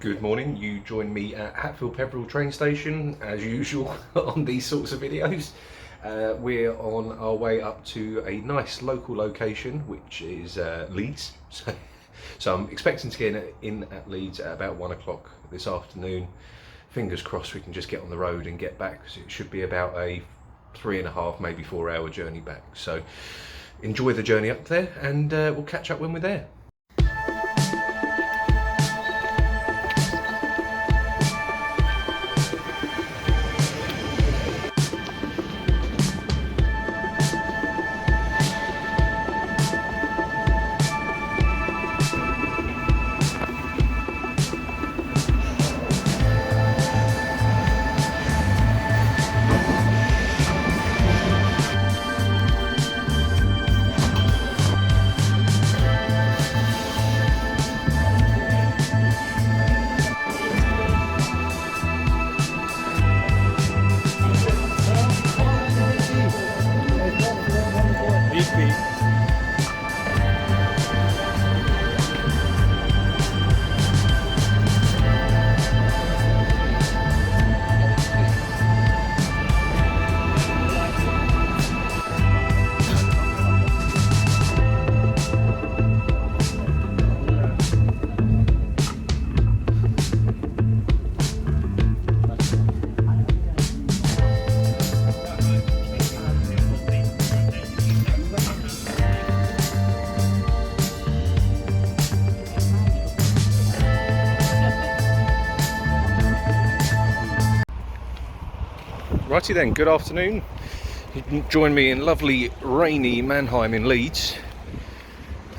Good morning, you join me at Hatfield Peveril train station as usual on these sorts of videos. We're on our way up to a nice local location which is Leeds. So I'm expecting to get in at Leeds at about 1 o'clock this afternoon. Fingers crossed we can just get on the road and get back, because it should be about a 3.5 maybe 4 hour journey back. So enjoy the journey up there and we'll catch up when we're there. Righty then, good afternoon. You can join me in lovely rainy Mannheim in Leeds.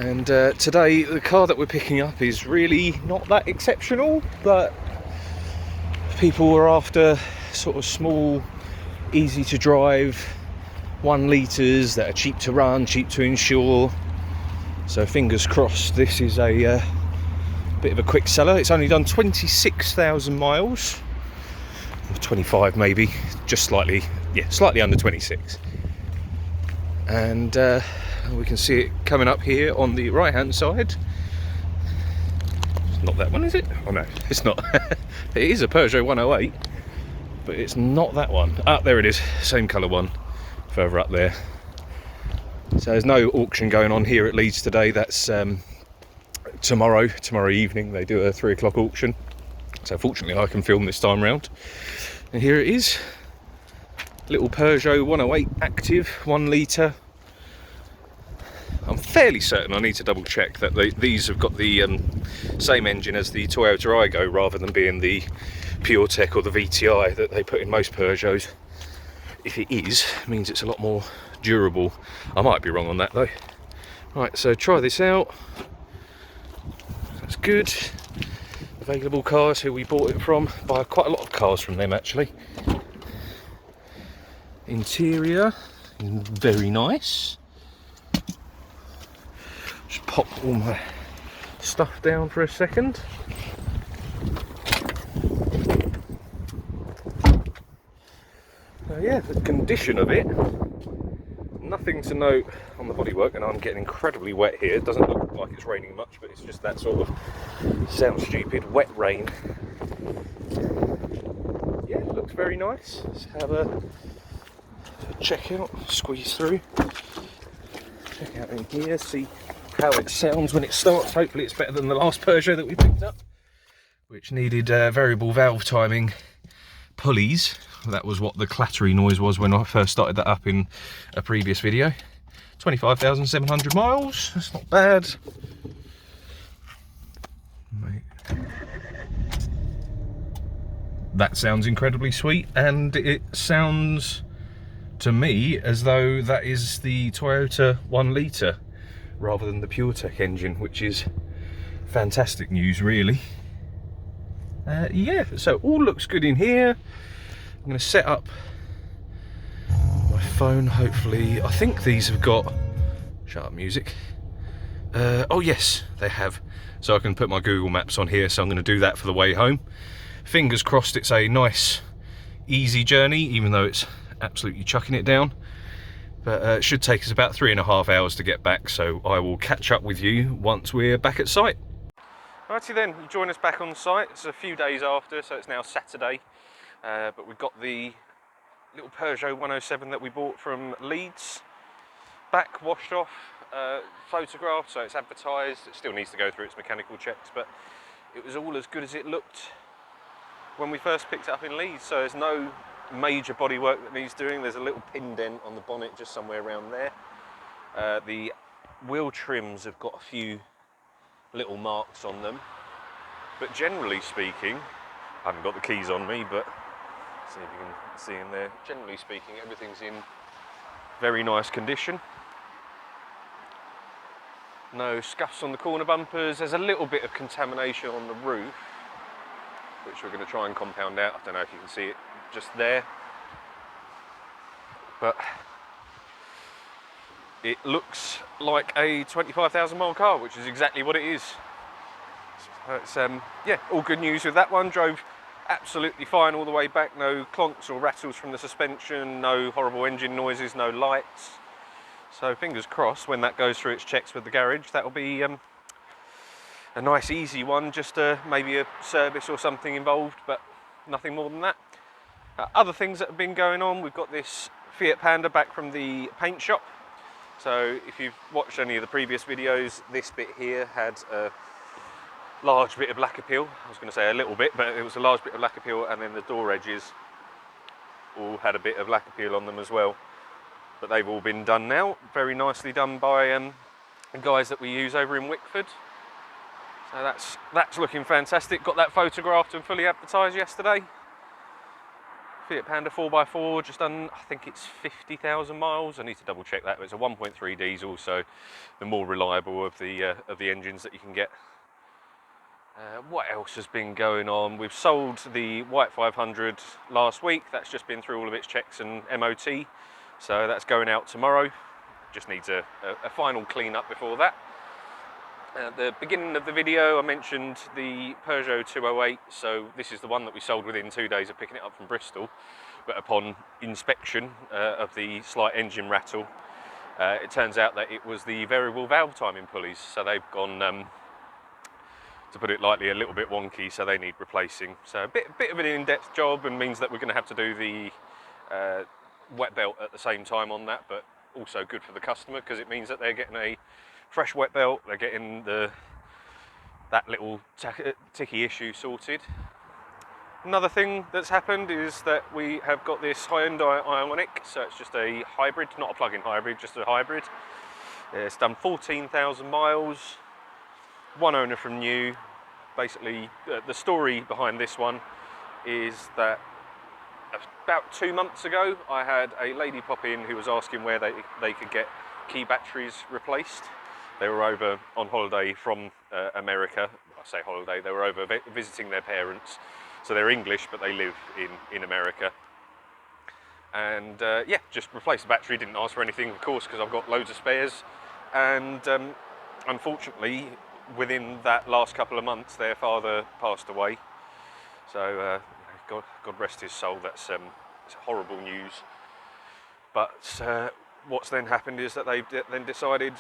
And today the car that we're picking up is really not that exceptional, but people were after sort of small, easy to drive 1 litres that are cheap to run, cheap to insure. So fingers crossed this is a bit of a quick seller. It's only done 26,000 miles. 25 maybe, just slightly under 26, and we can see it coming up here on the right hand side. It's not that one, is it? Oh no, it's not. It is a Peugeot 108, but it's not that one. Ah, there it is, same colour one further up there. So there's no auction going on here at Leeds today. That's tomorrow evening they do a 3 o'clock auction. So fortunately I can film this time round. And here it is, little Peugeot 108 active, 1 litre. I'm fairly certain, I need to double check, that these have got the same engine as the Toyota Aygo, rather than being the PureTech or the VTI that they put in most Peugeots. If it is, it means it's a lot more durable. I might be wrong on that though. Right, so try this out. That's good. Available cars, who we bought it from. Buy quite a lot of cars from them actually. Interior, very nice. Just pop all my stuff down for a second. So yeah, the condition of it, nothing to note on the bodywork, and I'm getting incredibly wet here. It doesn't look like it's raining much, but it's just that sort of, sounds stupid, wet rain. Yeah, it looks very nice. Let's have a check out, squeeze through. Check out in here, see how it sounds when it starts. Hopefully it's better than the last Peugeot that we picked up, which needed variable valve timing pulleys. That was what the clattery noise was when I first started that up in a previous video. 25,700 miles, that's not bad. That sounds incredibly sweet, and it sounds to me as though that is the Toyota 1 litre rather than the PureTech engine, which is fantastic news really. Yeah, so all looks good in here. I'm going to set up my phone, hopefully. I think these have got, shut up music. Oh yes, they have. So I can put my Google Maps on here, so I'm going to do that for the way home. Fingers crossed it's a nice, easy journey, even though it's absolutely chucking it down. But it should take us about 3.5 hours to get back, so I will catch up with you once we're back at site. Righty then, you join us back on site. It's a few days after, so it's now Saturday. But we've got the little Peugeot 107 that we bought from Leeds back, washed off, photographed, so it's advertised. It still needs to go through its mechanical checks, but it was all as good as it looked when we first picked it up in Leeds. So there's no major bodywork that needs doing. There's a little pin dent on the bonnet just somewhere around there. The wheel trims have got a few little marks on them, but generally speaking, I haven't got the keys on me, but see if you can see in there. Generally speaking, everything's in very nice condition. No scuffs on the corner bumpers. There's a little bit of contamination on the roof, which we're going to try and compound out. I don't know if you can see it just there, but it looks like a 25,000 mile car, which is exactly what it is. So it's yeah, all good news with that one. Drove absolutely fine all the way back. No clonks or rattles from the suspension, no horrible engine noises, no lights. So fingers crossed, when that goes through its checks with the garage, that'll be a nice easy one, just maybe a service or something involved, but nothing more than that. Other things that have been going on, we've got this Fiat Panda back from the paint shop. So if you've watched any of the previous videos, this bit here had a large bit of lacquer peel. I was going to say a little bit, but it was a large bit of lacquer peel, and then the door edges all had a bit of lacquer peel on them as well. But they've all been done now, very nicely done by the guys that we use over in Wickford. So that's looking fantastic. Got that photographed and fully advertised yesterday. Fiat Panda 4x4, just done, I think it's 50,000 miles. I need to double check that. It's a 1.3 diesel, so the more reliable of the engines that you can get. What else has been going on? We've sold the White 500 last week. That's just been through all of its checks and MOT. So that's going out tomorrow. Just needs a final clean up before that. At the beginning of the video I mentioned the Peugeot 208, so this is the one that we sold within 2 days of picking it up from Bristol, but upon inspection of the slight engine rattle, it turns out that it was the variable valve timing pulleys, so they've gone, to put it lightly, a little bit wonky, so they need replacing. So a bit of an in-depth job, and means that we're going to have to do the wet belt at the same time on that, but also good for the customer because it means that they're getting a fresh wet belt, they're getting that little ticky issue sorted. Another thing that's happened is that we have got this Hyundai Ioniq, so it's just a hybrid, not a plug-in hybrid, just a hybrid. It's done 14,000 miles, one owner from new. Basically, the story behind this one is that about 2 months ago, I had a lady pop in who was asking where they could get key batteries replaced. They were over on holiday from America. I say holiday, they were over visiting their parents. So they're English, but they live in America. And yeah, just replaced the battery, didn't ask for anything, of course, because I've got loads of spares. And unfortunately, within that last couple of months, their father passed away. So God rest his soul, it's horrible news. But what's then happened is that they've then decided,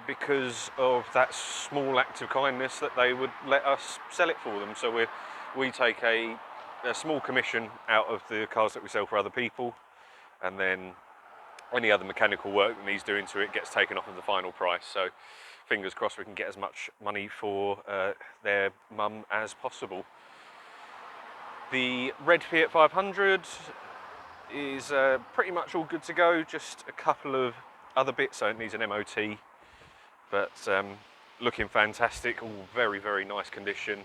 because of that small act of kindness, that they would let us sell it for them. So we take a small commission out of the cars that we sell for other people, and then any other mechanical work that needs doing to it gets taken off of the final price. So fingers crossed we can get as much money for their mum as possible. The red Fiat 500 is pretty much all good to go, just a couple of other bits, so it needs an MOT. But looking fantastic, all very, very nice condition,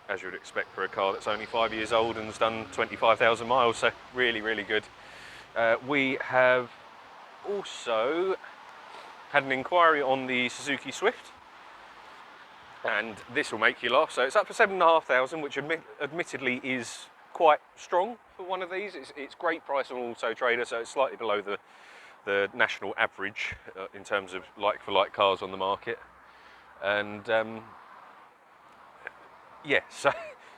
as you would expect for a car that's only 5 years old and has done 25,000 miles, so really, really good. We have also had an inquiry on the Suzuki Swift, and this will make you laugh. So it's up for 7,500, which admittedly is quite strong for one of these. It's great price on Auto Trader, so it's slightly below the national average in terms of like-for-like cars on the market. And yeah, so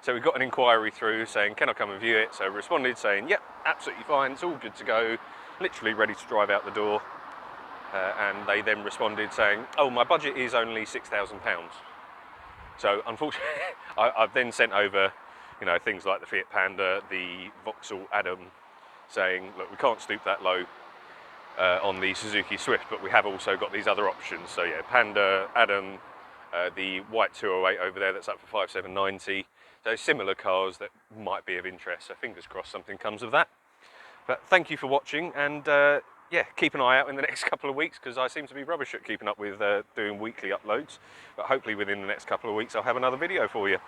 we got an inquiry through saying, can I come and view it? So I responded saying, yep, absolutely fine, it's all good to go, literally ready to drive out the door. And they then responded saying, oh, my budget is only £6,000. So unfortunately, I've then sent over, you know, things like the Fiat Panda, the Vauxhall Adam, saying, look, we can't stoop that low on the Suzuki Swift, but we have also got these other options. So yeah, Panda, Adam, the white 208 over there that's up for 5,790. So similar cars that might be of interest. So fingers crossed something comes of that. But thank you for watching, and yeah, keep an eye out in the next couple of weeks, because I seem to be rubbish at keeping up with doing weekly uploads. But hopefully within the next couple of weeks I'll have another video for you.